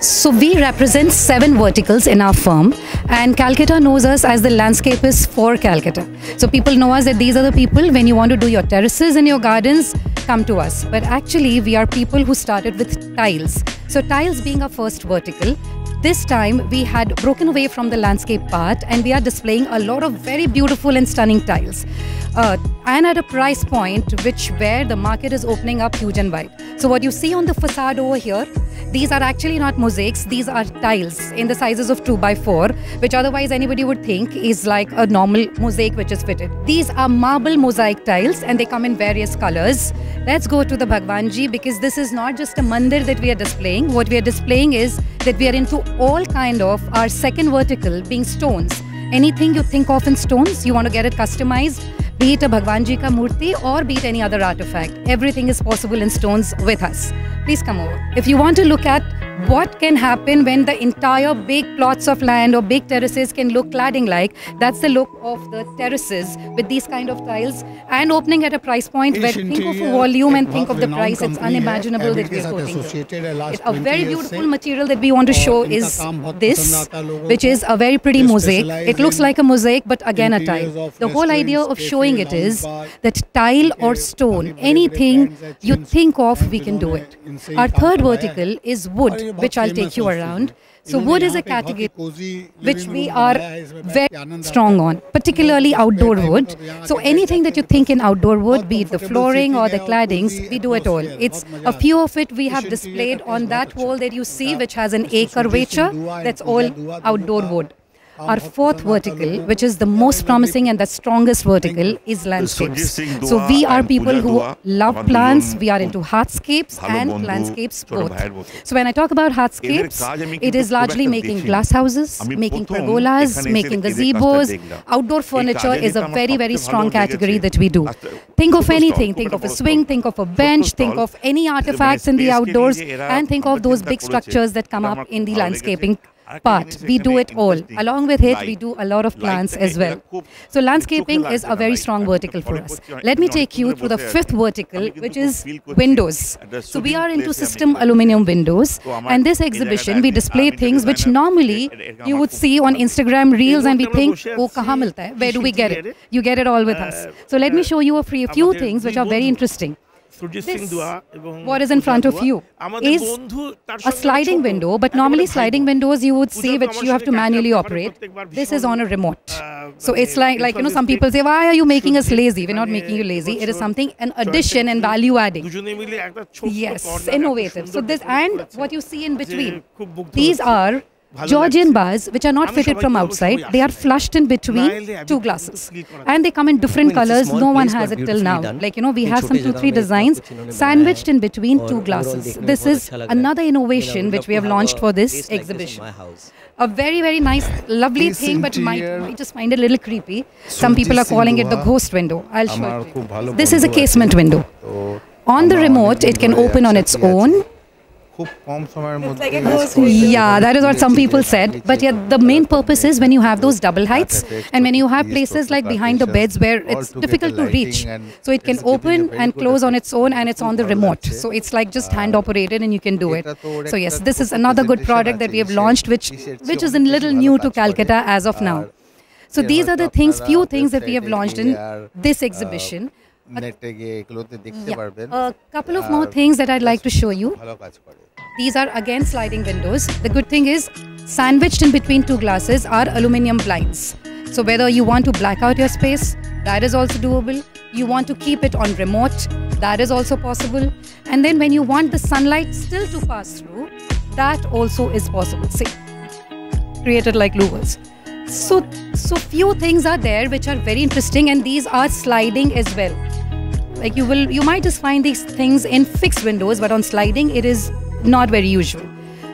So we represent 7 verticals in our firm, and Calcutta knows us as the landscapists for Calcutta. So people know us that these are the people, when you want to do your terraces and your gardens, come to us. But actually we are people who started with tiles. So tiles being our first vertical, this time we had broken away from the landscape part and we are displaying a lot of very beautiful and stunning tiles. And at a price point where the market is opening up huge and wide. So what you see on the facade over here, these are actually not mosaics, these are tiles in the sizes of 2x4, which otherwise anybody would think is like a normal mosaic which is fitted. These are marble mosaic tiles and they come in various colors. Let's go to the Bhagwanji, because this is not just a mandir that we are displaying. What we are displaying is that we are into all kind of our second vertical being stones. Anything you think of in stones, you want to get it customized, be it a Bhagwanji ka murti or be it any other artifact. Everything is possible in stones with us. Please come over. If you want to look at what can happen when the entire big plots of land or big terraces can look cladding like, that's the look of the terraces with these kind of tiles and opening at a price point where think of a volume and think of the price, it's unimaginable that we are quoting. A very beautiful material that we want to show is this, which is a very pretty mosaic. It looks like a mosaic but again a tile. The whole idea of showing it is that tile or stone, anything you think of, we can do it. Our third vertical is wood, which I'll take you around. So wood is a category which we are very strong on, particularly outdoor wood. So anything that you think in outdoor wood, be it the flooring or the claddings, we do it all. It's a few of it we have displayed on that wall that you see, which has an A curvature. That's all outdoor wood. Our fourth vertical, which is the most promising and the strongest vertical, is landscapes. So we are people who love plants, we are into hardscapes and landscapes both. So when I talk about hardscapes, it is largely making glass houses, making pergolas, making gazebos. Outdoor furniture is a very, very strong category that we do. Think of anything, think of a swing, think of a bench, think of any artifacts in the outdoors, and think of those big structures that come up in the landscaping part. We do it all. Along with it, we do a lot of plants as well. So landscaping is a very strong vertical for us. Let me take you through the fifth vertical, which is windows. So we are into system aluminum windows, and this exhibition we display things which normally you would see on Instagram reels and we think, oh, kahan milta hai? Where do we get it? You get it all with us. So let me show you a few things which are very interesting. This, what is in front of you, is a sliding window, but normally sliding windows you would see which you have to manually operate. This is on a remote. So it's like you know, some people say, why are you making us lazy? We're not making you lazy. It is something, an addition and value adding. Yes, innovative. So this, and what you see in between, these are Georgian bars which are not fitted from outside. They are flushed in between two glasses and they come in different colors. No one has it till now. Like, you know, we have some 2-3 designs sandwiched in between two glasses. This is another innovation which we have launched for this exhibition. A very, very nice, lovely thing, but might just find it a little creepy. Some people are calling it the ghost window. I'll show it to you. This is a casement window. On the remote, it can open on its own. Yeah, that is what some people said. But yeah, the main purpose is when you have those double heights and when you have places like behind the beds where it's difficult to reach. So it can open and close on its own and it's on the remote. So it's like just hand operated and you can do it. So yes, this is another good product that we have launched which is a little new to Calcutta as of now. So these are the things, few things that we have launched in this exhibition. A couple of more things that I'd like to show you. These are again sliding windows. The good thing is sandwiched in between two glasses are aluminium blinds. So whether you want to black out your space, that is also doable. You want to keep it on remote, that is also possible. And then when you want the sunlight still to pass through, that also is possible. See, created like louvers. So few things are there which are very interesting, and these are sliding as well. Like you might just find these things in fixed windows, but on sliding it is not very usual.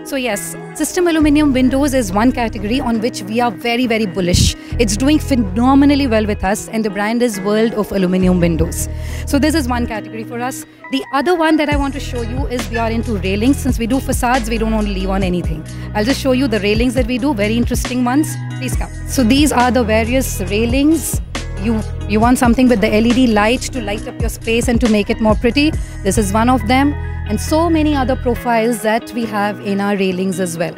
So yes, system aluminum windows is one category on which we are very, very bullish. It's doing phenomenally well with us, and the brand is World of Aluminum Windows. So this is one category for us. The other one that I want to show you is we are into railings. Since we do facades, we don't want to leave on anything. I'll just show you the railings that we do, very interesting ones. Please come. So these are the various railings you want something with the LED light to light up your space and to make it more pretty. This is one of them, and so many other profiles that we have in our railings as well.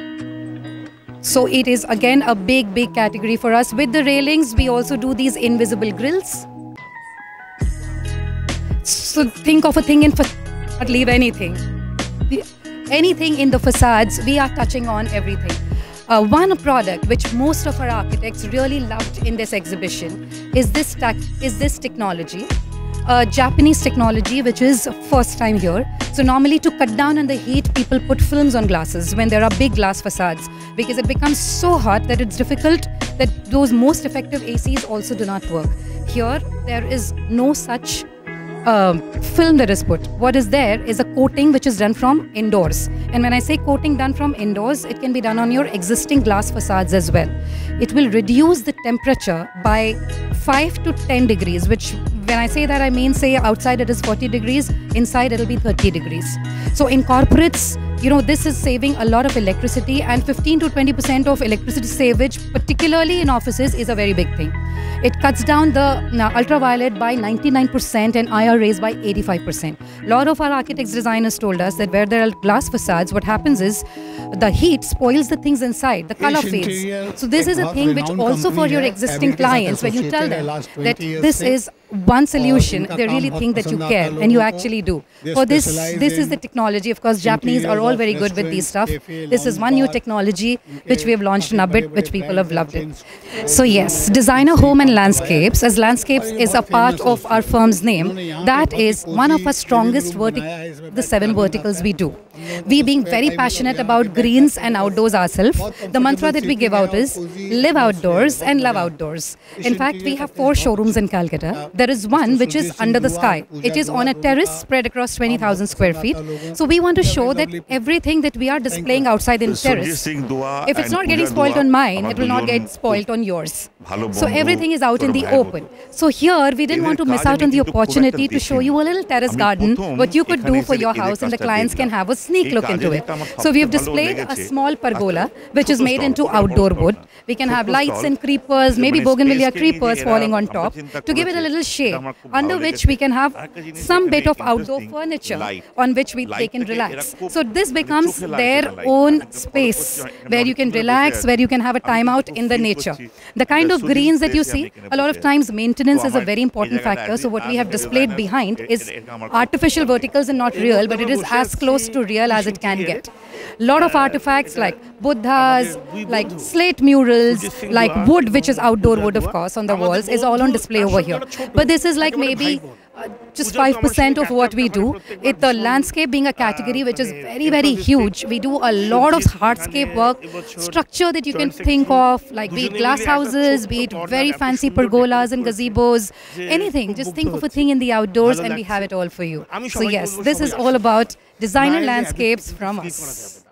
So it is again a big category for us. With the railings, we also do these invisible grills. So think of a thing in not leave anything. Anything in the facades, we are touching on everything. One product which most of our architects really loved in this exhibition is this technology, Japanese technology, which is first time here. So normally to cut down on the heat, people put films on glasses when there are big glass facades, because it becomes so hot that it's difficult, that those most effective ACs also do not work. Here, there is no such film that is put. What is there is a coating which is done from indoors. And when I say coating done from indoors, it can be done on your existing glass facades as well. It will reduce the temperature by 5 to 10 degrees, which when I say that, I mean, say outside it is 40 degrees, inside it'll be 30 degrees. So in corporates, this is saving a lot of electricity, and 15 to 20% of electricity savage, particularly in offices, is a very big thing. It cuts down the ultraviolet by 99% and IR rays by 85%. A lot of our architects, designers told us that where there are glass facades, what happens is the heat spoils the things inside, the color fades. So this is a thing which also for your existing clients, when you tell them that this is one solution, they really think that you care, and you actually do. For this is the technology. Of course, Japanese are all very good with these stuff. This is one new technology which we have launched in a bit, which people have loved it. So yes, designer home and landscapes, as landscapes is a part of our firm's name, that is one of our strongest the 7 verticals we do. We being very passionate about greens and outdoors ourselves, the mantra that we give out is live outdoors and love outdoors. In fact, we have 4 showrooms in Calcutta. There is one which is under the sky. It is on a terrace spread across 20,000 square feet. So we want to show that everything that we are displaying outside in terrace, if it's not getting spoiled on mine, it will not get spoiled on yours. So everything is out in the open. So here we didn't want to miss out on the opportunity to show you a little terrace garden, what you could do for your house, and the clients can have a sneak look into it. So we have displayed a small pergola which is made into outdoor wood. We can have lights and creepers, maybe bougainvillea creepers falling on top to give it a little shade, under which we can have some bit of outdoor furniture on which they can relax. So this becomes their own space where you can relax, where you can have a time out in the nature. The kind of greens that you see, a lot of times maintenance is a very important factor. So what we have displayed behind is artificial verticals and not real, but it is as close to real as it can get. A lot of artifacts like Buddhas, like slate murals, like wood, which is outdoor wood, of course, on the walls, is all on display over here. But this is like maybe just 5% of what we do. The landscape being a category which is very huge. We do a lot of hardscape work, structure that you can think of, like be it glass houses, be it very fancy pergolas and gazebos, anything. Just think of a thing in the outdoors and we have it all for you. So yes, this is all about designer landscapes from us.